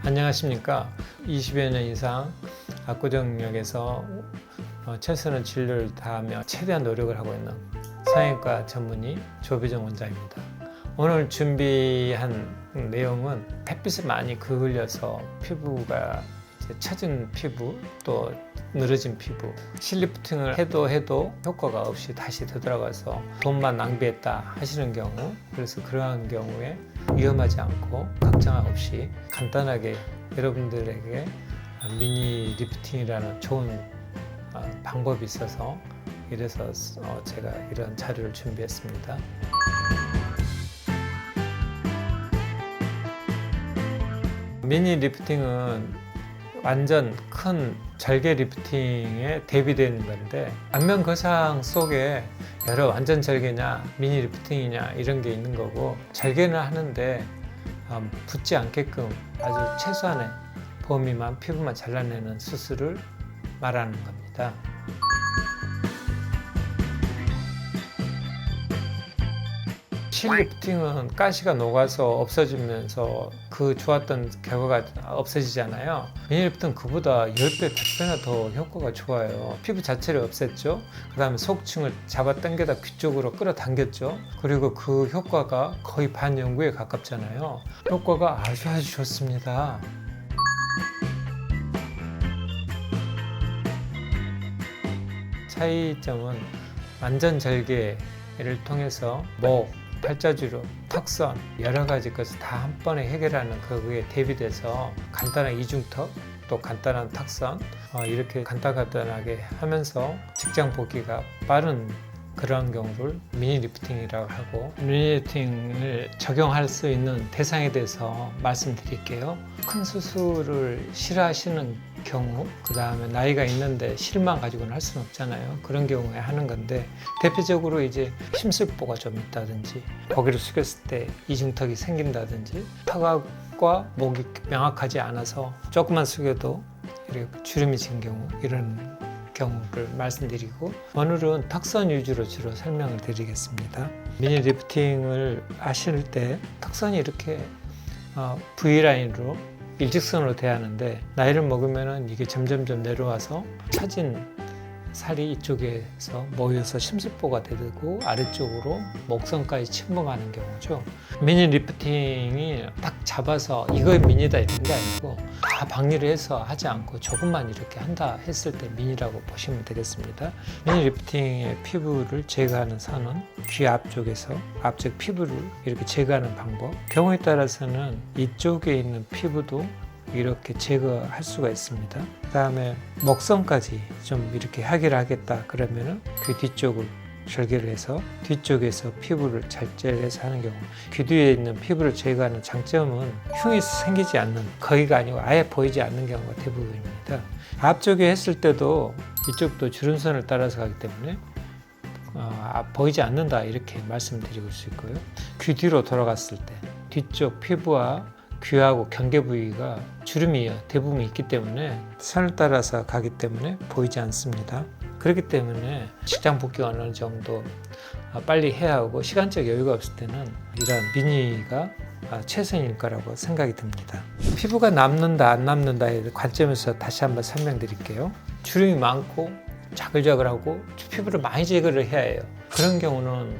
안녕하십니까. 20여 년 이상 압구정역에서 최선의 진료를 다하며 최대한 노력을 하고 있는 성형외과 전문의 조배정 원장입니다. 오늘 준비한 내용은 햇빛에 많이 그을려서 피부가 처진 피부, 또 늘어진 피부, 실리프팅을 해도 효과가 없이 다시 되돌아가서 돈만 낭비했다 하시는 경우, 그래서 그러한 경우에 위험하지 않고 걱정 없이 간단하게 여러분들에게 미니 리프팅이라는 좋은 방법이 있어서 이래서 제가 이런 자료를 준비했습니다. 미니 리프팅은 완전 큰 절개 리프팅에 대비되는 건데, 안면 거상 속에 여러 완전 절개냐 미니 리프팅이냐 이런 게 있는 거고, 절개는 하는데 붓지 않게끔 아주 최소한의 범위만 피부만 잘라내는 수술을 말하는 겁니다. 실리프팅은 가시가 녹아서 없어지면서 그 좋았던 결과가 없어지잖아요. 미니리프팅은 그보다 10배, 100배나 더 효과가 좋아요. 피부 자체를 없앴죠. 그 다음에 속층을 잡아당겨다 귀 쪽으로 끌어당겼죠. 그리고 그 효과가 거의 반영구에 가깝잖아요. 효과가 아주 좋습니다. 차이점은 완전 절개를 통해서 목, 팔자주름, 턱선 여러 가지 것을 다 한 번에 해결하는 그거에 대비돼서 간단한 이중턱, 또 간단한 턱선 이렇게 간단하게 하면서 직장 복귀가 빠른 그런 경우를 미니 리프팅이라고 하고, 미니 리프팅을 적용할 수 있는 대상에 대해서 말씀드릴게요. 큰 수술을 싫어하시는 경우, 그 다음에 나이가 있는데 실만 가지고는 할 수는 없잖아요. 그런 경우에 하는 건데, 대표적으로 이제 심술보가 좀 있다든지, 고개를 숙였을 때 이중턱이 생긴다든지, 턱과 목이 명확하지 않아서 조금만 숙여도 이렇게 주름이 진 경우, 이런 경우를 말씀드리고, 오늘은 턱선 위주로 주로 설명을 드리겠습니다. 미니 리프팅을 하실 때 턱선이 이렇게 V라인으로 일직선으로 돼야 하는데, 나이를 먹으면 이게 점점점 내려와서 처진 살이 이쪽에서 모여서 심술보가 되고 아래쪽으로 목선까지 침범하는 경우죠. 미니 리프팅이 딱 잡아서 이거 미니다 이런 게 아니고, 다 박리를 해서 하지 않고 조금만 이렇게 한다 했을 때 미니라고 보시면 되겠습니다. 미니 리프팅의 피부를 제거하는 선은 귀 앞쪽에서 앞쪽 피부를 이렇게 제거하는 방법, 경우에 따라서는 이쪽에 있는 피부도 이렇게 제거할 수가 있습니다. 그 다음에 목선까지 좀 이렇게 하겠다 그러면은 귀 뒤쪽을 절개를 해서 뒤쪽에서 피부를 절제해서 하는 경우, 귀 뒤에 있는 피부를 제거하는 장점은 흉이 생기지 않는, 거기가 아니고 아예 보이지 않는 경우가 대부분입니다. 앞쪽에 했을 때도 이쪽도 주름선을 따라서 가기 때문에 보이지 않는다 이렇게 말씀드리고 수 있고요. 귀 뒤로 돌아갔을 때 뒤쪽 피부와 귀하고 경계 부위가 주름이 대부분 있기 때문에 선을 따라서 가기 때문에 보이지 않습니다. 그렇기 때문에 직장 복귀가 어느 정도 빨리 해야 하고 시간적 여유가 없을 때는 이런 미니가 최선일 거라고 생각이 듭니다. 피부가 남는다 안 남는다의 관점에서 다시 한번 설명드릴게요. 주름이 많고 자글자글하고 피부를 많이 제거를 해야 해요. 그런 경우는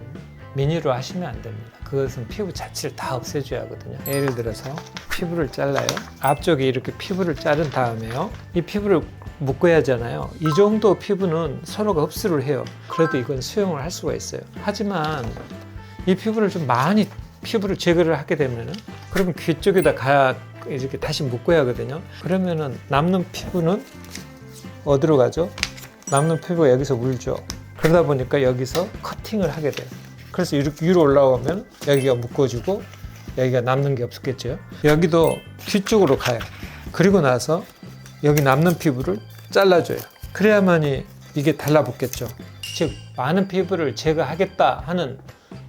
미니로 하시면 안 됩니다. 그것은 피부 자체를 다 없애줘야 하거든요. 예를 들어서 피부를 잘라요. 앞쪽에 이렇게 피부를 자른 다음에요, 이 피부를 묶어야 하잖아요. 이 정도 피부는 서로가 흡수를 해요. 그래도 이건 수용을 할 수가 있어요. 하지만 이 피부를 좀 많이 피부를 제거를 하게 되면은, 그러면 귀 쪽에다 이렇게 다시 묶어야 하거든요. 그러면은 남는 피부는 어디로 가죠? 남는 피부가 여기서 물죠. 그러다 보니까 여기서 커팅을 하게 돼요. 그래서 이렇게 위로 올라오면 여기가 묶어지고 여기가 남는 게 없겠죠. 여기도 뒤쪽으로 가요. 그리고 나서 여기 남는 피부를 잘라줘요. 그래야만이 이게 달라붙겠죠. 즉 많은 피부를 제거하겠다 하는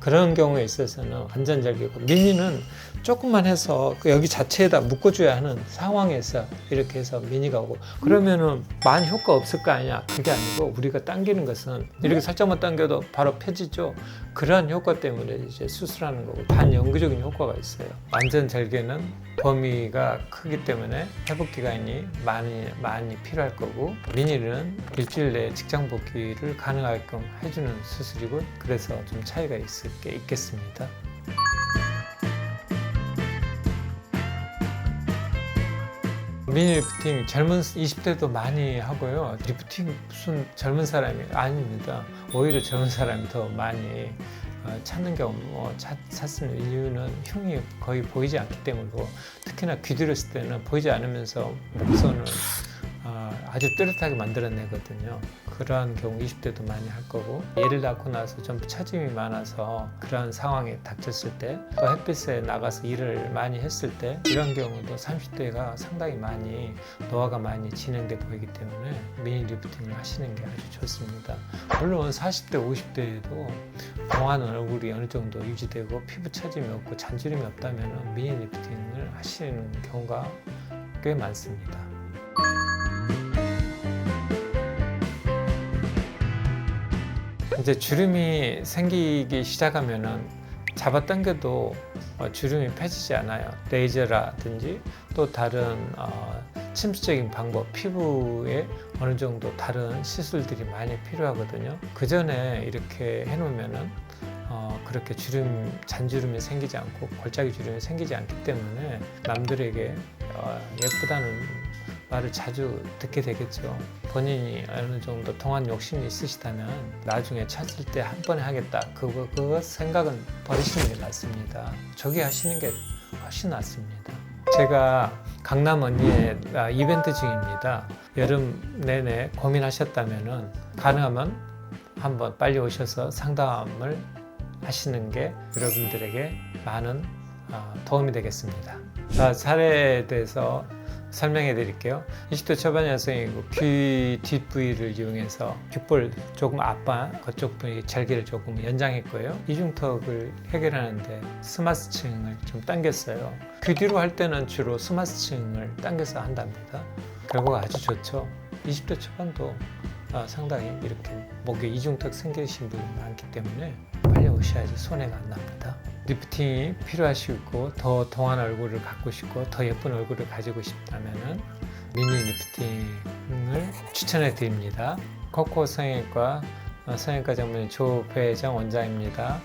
그런 경우에 있어서는 완전 절개고, 미니는 조금만 해서 여기 자체에다 묶어줘야 하는 상황에서 이렇게 해서 미니가 오고, 그러면은 많이 효과 없을 거 아니야. 그게 아니고 우리가 당기는 것은 이렇게 살짝만 당겨도 바로 펴지죠. 그러한 효과 때문에 이제 수술하는 거고, 반영구적인 효과가 있어요. 완전 절개는 범위가 크기 때문에 회복 기간이 많이 필요할 거고, 미니는 일주일 내에 직장 복귀를 가능하게끔 해주는 수술이고, 그래서 좀 차이가 있겠습니다. 미니 리프팅 젊은 20대도 많이 하고요. 리프팅 무슨 젊은 사람이 아닙니다. 오히려 젊은 사람이 더 많이 찾는 경우 찾는 이유는 흉이 거의 보이지 않기 때문이고, 특히나 귀들였을 때는 보이지 않으면서 목선을 아주 뚜렷하게 만들어내거든요. 그러한 경우 20대도 많이 할 거고, 애를 낳고 나서 좀 처짐이 많아서 그러한 상황에 닥쳤을 때, 또 햇빛에 나가서 일을 많이 했을 때, 이런 경우도 30대가 상당히 많이 노화가 많이 진행돼 보이기 때문에 미니 리프팅을 하시는 게 아주 좋습니다. 물론 40대, 50대에도 동안은 얼굴이 어느 정도 유지되고 피부 처짐이 없고 잔주름이 없다면 미니 리프팅을 하시는 경우가 꽤 많습니다. 이제 주름이 생기기 시작하면은 잡아당겨도 주름이 펴지지 않아요. 레이저라든지 또 다른 침수적인 방법, 피부에 어느 정도 다른 시술들이 많이 필요하거든요. 그 전에 이렇게 해놓으면은 그렇게 잔주름이 생기지 않고 골짜기 주름이 생기지 않기 때문에 남들에게 예쁘다는 말을 자주 듣게 되겠죠. 본인이 어느 정도 동안 욕심이 있으시다면 나중에 찾을 때 한 번에 하겠다, 그거 생각은 버리시는 게 낫습니다. 저기 하시는 게 훨씬 낫습니다. 제가 강남 언니의 이벤트 중입니다. 여름 내내 고민하셨다면 가능하면 한번 빨리 오셔서 상담을 하시는 게 여러분들에게 많은 도움이 되겠습니다. 사례에 대해서 설명해 드릴게요. 20대 초반 여성이고 귀 뒷부위를 이용해서 귓볼 조금 그쪽 부위 절개를 조금 연장했고요. 이중턱을 해결하는데 스마스층을 좀 당겼어요. 귀 뒤로 할 때는 주로 스마스층을 당겨서 한답니다. 결과가 아주 좋죠. 20대 초반도 상당히 이렇게 목에 이중턱 생기신 분이 많기 때문에 빨리 오셔야지 손해가 안 납니다. 리프팅이 필요하시고 더 동안 얼굴을 갖고 싶고 더 예쁜 얼굴을 가지고 싶다면 미니 리프팅을 추천해 드립니다. 코코 성형외과 성형외과 전문의 조배정 원장입니다.